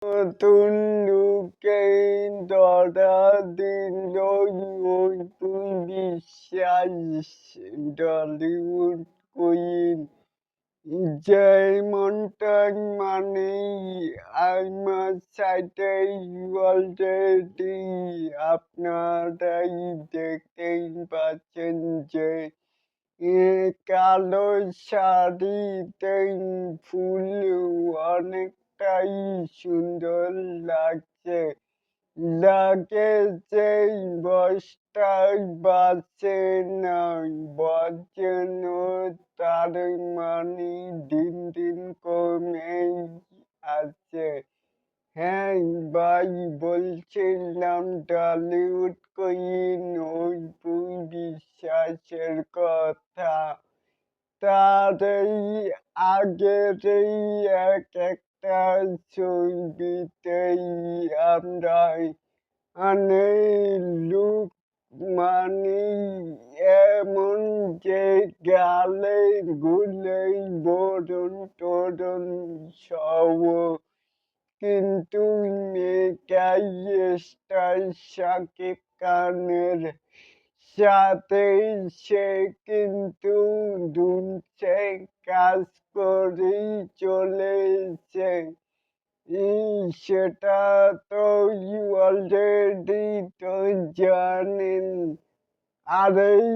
নতুন লুকে ধরা দিল নতুন বিশ্বাস টলিউড কুইন যেমনটা মানেই আমার সাইটেই অলরেডি আপনারাই দেখতেই পাচ্ছেন যে কালো শাড়িতে ফুল অনেকটাই সুন্দর লাগছে। লাগেজের বস্তায় বাসে নয় বজ্র তার মানে দিন দিন কমেই আছে। হ্যাঁ ভাই, বলছিলাম টলিউড কুইন অপু বিশ্বাসের কথা। তার এই আগের এই একটা ছবিতেই আমরা লুক মানে এমন যে গালে গুলে বরণ টরণ সব, কিন্তু মেয়েটাই স্টার শাকিব খানের সাথে সে কিন্তু ধুমছে কাজ করেই চলেছে। সেটা তো অলরেডি তো জানেন। আর এই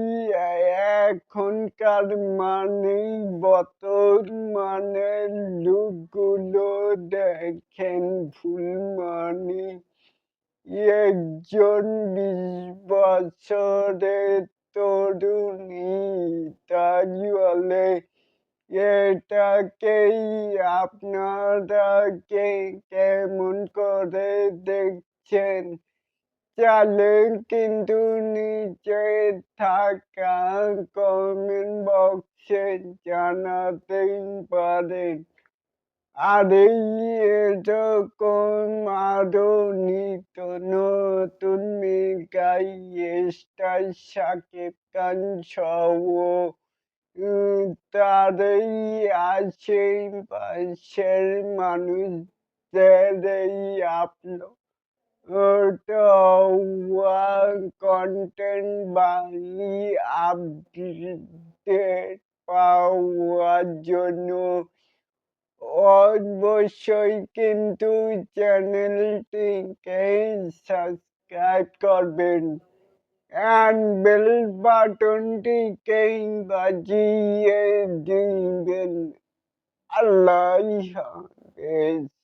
এখনকার মানেই বর্তমানের লুকগুলো দেখেন ফুলমণি একজন 20 বছরের তরুণী, তাই বলে এটাকেই আপনারা কেমন করে দেখছেন? চাইলে কিন্তু নিচে থাকা কমেন্ট বক্সে জানাতেই পারেন। আর এই এরকম আরো নিত্য নতুন মেগাই স্টার শাকিব খান সহ তার এই আশেপাশের মানুষদের এই আপলোড হওয়া কন্টেন্ট বাঙালি আপডেট পাওয়ার জন্য অবশ্যই কিন্তু চ্যানেলটিকে সাবস্ক্রাইব করবেন and বেল বাটনটিকে বাজিয়ে দিবেন। আল্লাহ হাফেজ।